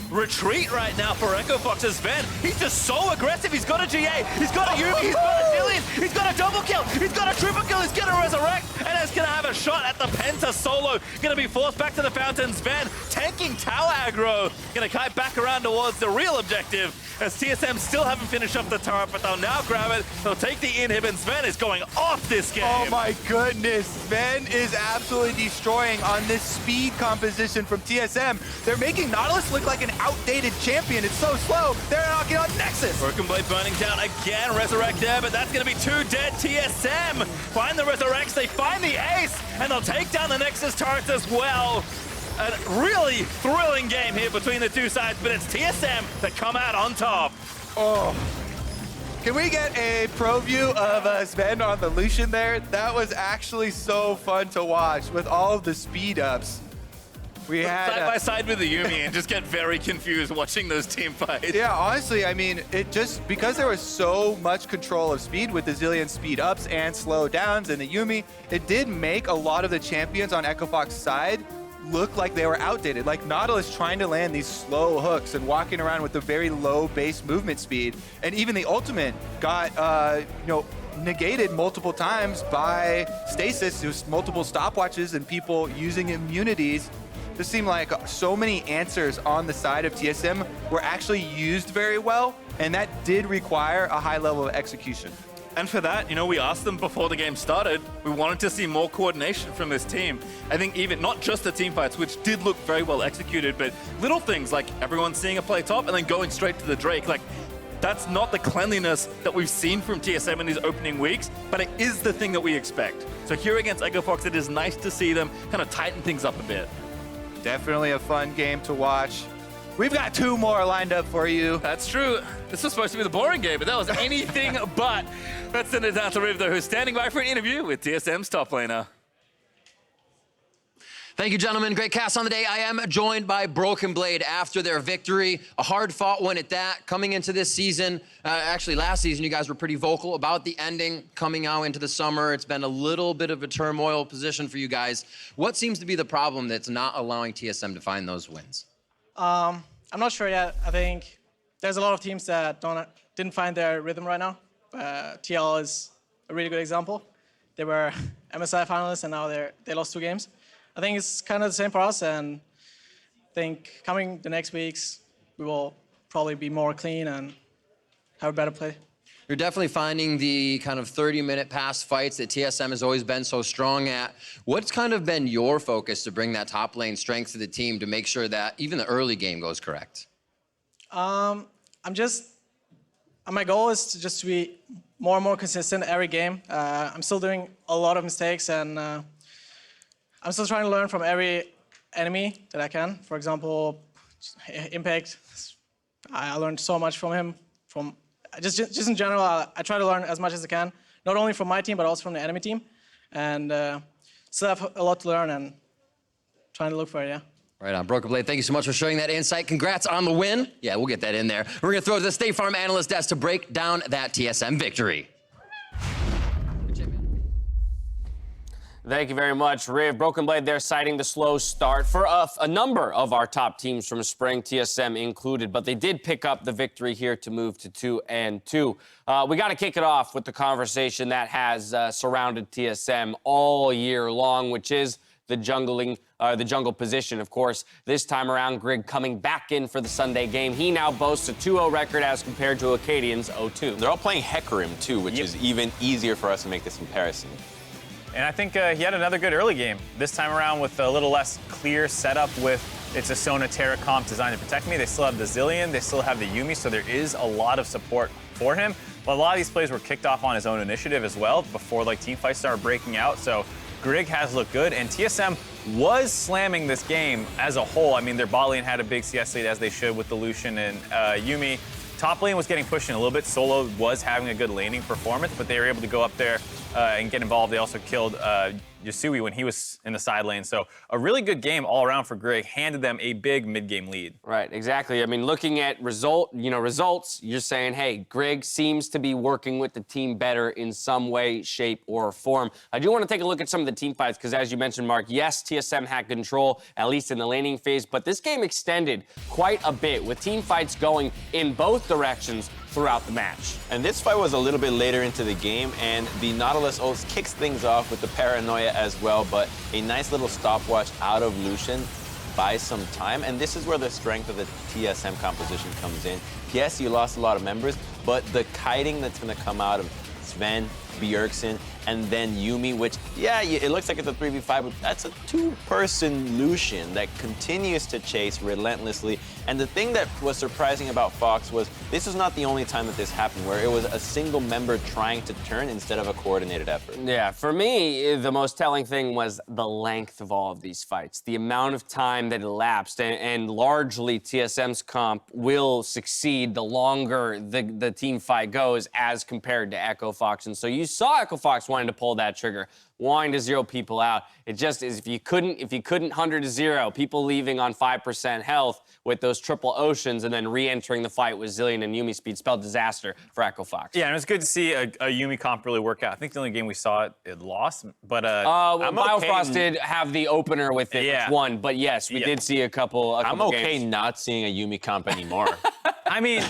retreat right now for Echo Fox's Zven. He's just so aggressive. He's got a GA, he's got a Yuumi, he's got a Zilean, he's got a double kill, he's got a triple kill, he's gonna resurrect, and is gonna have a shot at the Penta solo. Gonna be forced back to the fountain. Zven tanking tower aggro. Gonna kite back around towards the real objective as TSM still haven't finished up the turret, but they'll now grab it. They'll take the inhib, and Zven is going off this game. Oh my goodness, Zven is absolutely destroying on this speed composition from TSM. They're making Nautilus look like an outdated champion. It's so slow. They're knocking on Nexus. Broken Blade burning down again. Resurrect there, but that's going to be two dead. TSM find the Resurrects. They find the ace, and they'll take down the Nexus turrets as well. A really thrilling game here between the two sides, but it's TSM that come out on top. Oh. Can we get a pro view of Zven on the Lucian there? That was actually so fun to watch with all of the speed ups. We had side by side with the Yuumi and just get very confused watching those team fights. Yeah, honestly, I mean, it just, because there was so much control of speed with the Zilean speed ups and slow downs and the Yuumi, it did make a lot of the champions on Echo Fox's side look like they were outdated. Like Nautilus trying to land these slow hooks and walking around with a very low base movement speed. And even the ultimate got, negated multiple times by Stasis, just multiple stopwatches and people using immunities. This seemed like so many answers on the side of TSM were actually used very well, and that did require a high level of execution. And for that, we asked them before the game started, we wanted to see more coordination from this team. I think even not just the team fights, which did look very well executed, but little things like everyone seeing a play top and then going straight to the Drake. Like, that's not the cleanliness that we've seen from TSM in these opening weeks, but it is the thing that we expect. So here against Echo Fox, it is nice to see them kind of tighten things up a bit. Definitely a fun game to watch. We've got two more lined up for you. That's true. This was supposed to be the boring game, but that was anything but. Let's send it down to Riv, though, who's standing by for an interview with TSM's top laner. Thank you, gentlemen. Great cast on the day. I am joined by Broken Blade after their victory. A hard-fought one at that. Coming into this season, actually last season, you guys were pretty vocal about the ending coming out into the summer. It's been a little bit of a turmoil position for you guys. What seems to be the problem that's not allowing TSM to find those wins? I'm not sure yet. I think there's a lot of teams that didn't find their rhythm right now. TL is a really good example. They were MSI finalists and now they lost 2 games. I think it's kind of the same for us, and I think coming the next weeks, we will probably be more clean and have a better play. You're definitely finding the kind of 30-minute pass fights that TSM has always been so strong at. What's kind of been your focus to bring that top lane strength to the team to make sure that even the early game goes correct? My goal is to be more and more consistent every game. I'm still doing a lot of mistakes, and I'm still trying to learn from every enemy that I can. For example, Impact, I learned so much from him. Just in general, I try to learn as much as I can, not only from my team, but also from the enemy team. And still have a lot to learn and trying to look for it, yeah. Right on. Broken Blade, thank you so much for sharing that insight. Congrats on the win. Yeah, we'll get that in there. We're going to throw it to the State Farm analyst desk to break down that TSM victory. Thank you very much, Riv. Broken Blade there citing the slow start for a number of our top teams from spring, TSM included, but they did pick up the victory here to move to 2-2. We got to kick it off with the conversation that has surrounded TSM all year long, which is the jungle position, of course. This time around, Grig coming back in for the Sunday game. He now boasts a 2-0 record as compared to Akaadian's 0-2. They're all playing Hecarim, too, which is even easier for us to make this comparison. And I think he had another good early game. This time around with a little less clear setup with it's a Sona Terra comp designed to protect me. They still have the Zilean, they still have the Yuumi, so there is a lot of support for him. But a lot of these plays were kicked off on his own initiative as well before team fights started breaking out. So Grig has looked good, and TSM was slamming this game as a whole. I mean, their bot lane had a big CS lead as they should with the Lucian and Yuumi. Top lane was getting pushed in a little bit. Solo was having a good laning performance, but they were able to go up there and get involved. They also killed Yusui when he was in the side lane. So a really good game all around for Grig, handed them a big mid-game lead. Right, exactly. I mean, looking at results, you're saying, hey, Grig seems to be working with the team better in some way, shape, or form. I do want to take a look at some of the team fights because, as you mentioned, Mark, yes, TSM had control, at least in the laning phase, but this game extended quite a bit with team fights going in both directions throughout the match. And this fight was a little bit later into the game, and the Nautilus Oaths kicks things off with the paranoia as well, but a nice little stopwatch out of Lucian buys some time, and this is where the strength of the TSM composition comes in. Yes, you lost a lot of members, but the kiting that's going to come out of Zven, Bjergsen, and then Yuumi, which, yeah, it looks like it's a 3v5, but that's a 2-person Lucian that continues to chase relentlessly. And the thing that was surprising about Fox was this is not the only time that this happened, where it was a single member trying to turn instead of a coordinated effort. Yeah, for me, the most telling thing was the length of all of these fights, the amount of time that elapsed, and largely TSM's comp will succeed the longer the team fight goes as compared to Echo Fox. And so you saw Echo Fox wanting to pull that trigger, wanting to zero people out. It just is, if you couldn't 100 to 0, people leaving on 5% health with those triple oceans and then re-entering the fight with Zilean and Yuumi speed spelled disaster for Echo Fox. Yeah, and it was good to see a Yuumi comp really work out. I think the only game we saw it lost, but Biofrost did have the opener with it, which won, but yes, we did see a couple I'm okay games. not seeing a Yuumi comp anymore. I mean,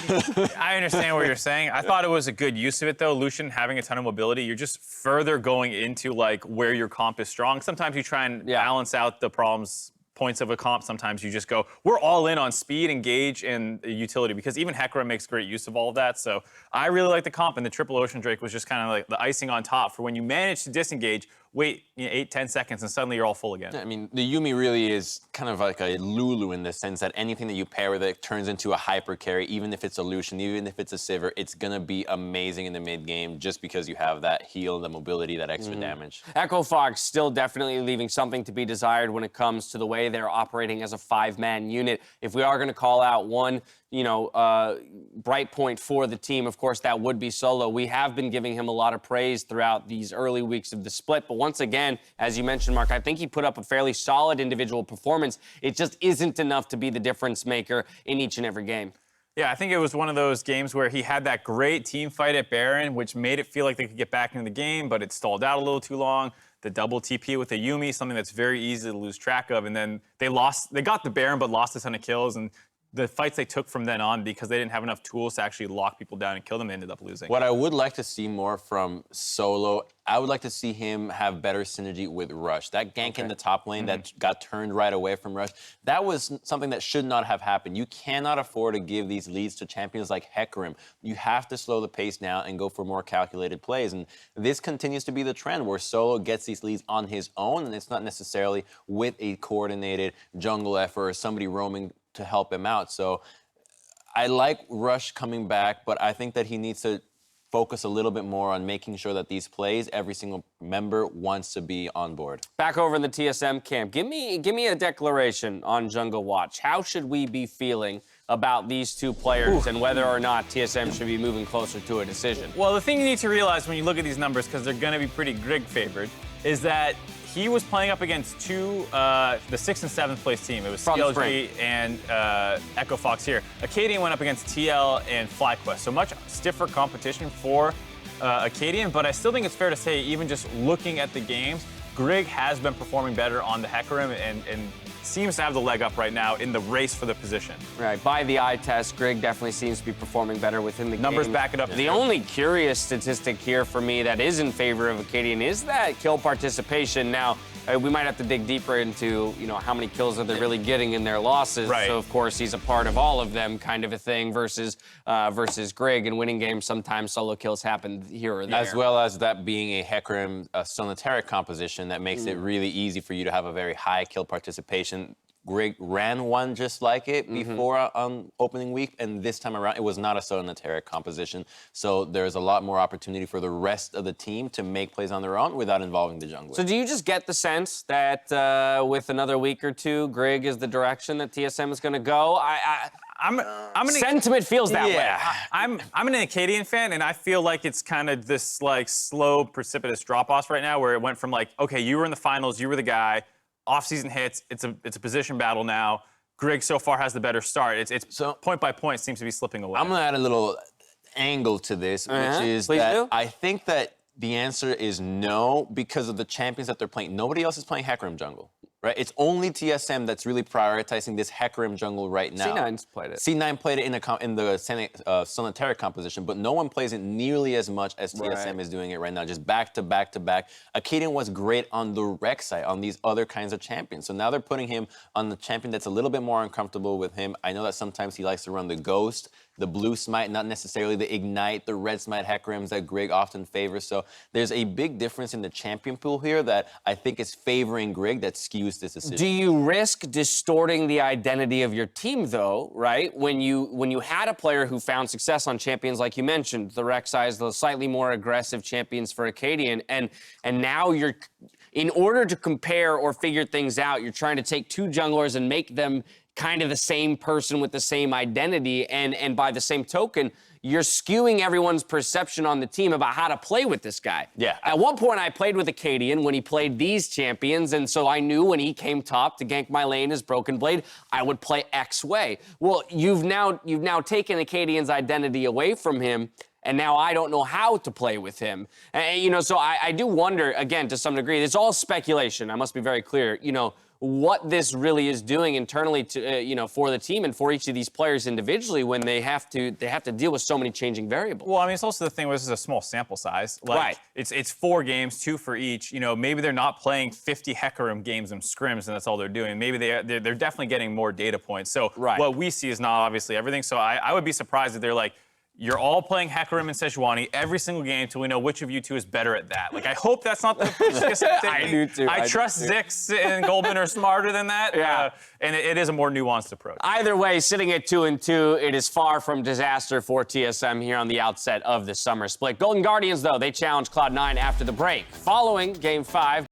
I understand what you're saying. I thought it was a good use of it, though. Lucian having a ton of mobility, you're just further going into where your comp is strong. Sometimes you try and balance out the points of a comp. Sometimes you just go, we're all in on speed, engage, and utility, because even Hecarim makes great use of all of that. So I really like the comp, and the triple ocean Drake was just kind of like the icing on top for when you manage to disengage, wait 8-10 seconds, and suddenly you're all full again. I mean, the Yuumi really is kind of like a Lulu in the sense that anything that you pair with it turns into a hyper carry, even if it's a Lucian, even if it's a Sivir, it's going to be amazing in the mid game just because you have that heal, the mobility, that extra damage. Echo Fox still definitely leaving something to be desired when it comes to the way they're operating as a 5-man unit. If we are going to call out one, bright point for the team, of course, that would be Solo. We have been giving him a lot of praise throughout these early weeks of the split, but once again, as you mentioned, Mark, I think he put up a fairly solid individual performance. It just isn't enough to be the difference maker in each and every game. Yeah, I think it was one of those games where he had that great team fight at Baron, which made it feel like they could get back into the game, but it stalled out a little too long. The double TP with the Yuumi, something that's very easy to lose track of, and then they got the Baron, but lost a ton of kills, and the fights they took from then on, because they didn't have enough tools to actually lock people down and kill them, they ended up losing. What I would like to see more from Solo, I would like to see him have better synergy with Rush. That gank in the top lane that got turned right away from Rush, that was something that should not have happened. You cannot afford to give these leads to champions like Hecarim. You have to slow the pace down and go for more calculated plays. And this continues to be the trend where Solo gets these leads on his own, and it's not necessarily with a coordinated jungle effort or somebody roaming to help him out. So I like Rush coming back, but I think that he needs to focus a little bit more on making sure that these plays, every single member wants to be on board. Back over in the TSM camp, give me a declaration on Jungle Watch. How should we be feeling about these two players and whether or not TSM should be moving closer to a decision? Well, the thing you need to realize when you look at these numbers, because they're going to be pretty Grig favored, is that he was playing up against the 6th and 7th place team. It was CLG and Echo Fox here. Akaadian went up against TL and FlyQuest, so much stiffer competition for Akaadian, but I still think it's fair to say, even just looking at the games, Grig has been performing better on the Hecarim and seems to have the leg up right now in the race for the position. Right, by the eye test, Grig definitely seems to be performing better within the Numbers game. back it up. The only curious statistic here for me that is in favor of Akaadian is that kill participation. Now, we might have to dig deeper into, how many kills are they really getting in their losses. Right. So, of course, he's a part of all of them kind of a thing versus Grig. In winning games, sometimes solo kills happen here or there. As well as that being a Hecarim Solitaric composition that makes it really easy for you to have a very high kill participation. Grig ran one just like it before on opening week, and this time around it was not a Solitaric composition. So there's a lot more opportunity for the rest of the team to make plays on their own without involving the jungler. So do you just get the sense that with another week or two, Grig is the direction that TSM is going to go? Sentiment feels that way. I'm an Akaadian fan, and I feel like it's kind of this slow, precipitous drop-off right now, where it went from okay, you were in the finals, you were the guy. Off-season hits, it's a position battle now. Grig so far has the better start. It's so point by point seems to be slipping away. I'm gonna add a little angle to this, which is I think that the answer is no because of the champions that they're playing. Nobody else is playing Hecarim jungle, right? It's only TSM that's really prioritizing this Hecarim jungle right now. C9's played it. C9 played it in the Solitaric composition, but no one plays it nearly as much as TSM is doing it right now, just back to back to back. Akaadian was great on the rec side, on these other kinds of champions. So now they're putting him on the champion that's a little bit more uncomfortable with him. I know that sometimes he likes to run the Ghost, the blue smite, not necessarily the ignite, the red smite Hecarims that Grig often favors. So there's a big difference in the champion pool here that I think is favoring Grig that skews this decision. Do you risk distorting the identity of your team, though, right? When you had a player who found success on champions, like you mentioned, the Rek'Sais, the slightly more aggressive champions for Akaadian, and now you're, in order to compare or figure things out, you're trying to take two junglers and make them kind of the same person with the same identity, and by the same token, you're skewing everyone's perception on the team about how to play with this guy. Yeah. At one point, I played with Akaadian when he played these champions, and so I knew when he came top to gank my lane as Broken Blade, I would play X way. Well, you've now taken Akaadian's identity away from him, and now I don't know how to play with him. So I do wonder, again, to some degree, it's all speculation. I must be very clear, what this really is doing internally to, for the team and for each of these players individually when they have to deal with so many changing variables. Well, I mean, it's also the thing where this is a small sample size. Right. It's 4 games, 2 for each. Maybe they're not playing 50 Hecarim games and scrims, and that's all they're doing. Maybe they're definitely getting more data points. So what we see is not obviously everything. So I would be surprised if they're you're all playing Hecarim and Sejuani every single game until we know which of you two is better at that. I hope that's not the thing. I do too. I trust Zix and Goldman are smarter than that. Yeah. And it is a more nuanced approach. Either way, sitting at 2-2, it is far from disaster for TSM here on the outset of the summer split. Golden Guardians, though, they challenge Cloud9 after the break. Following Game 5,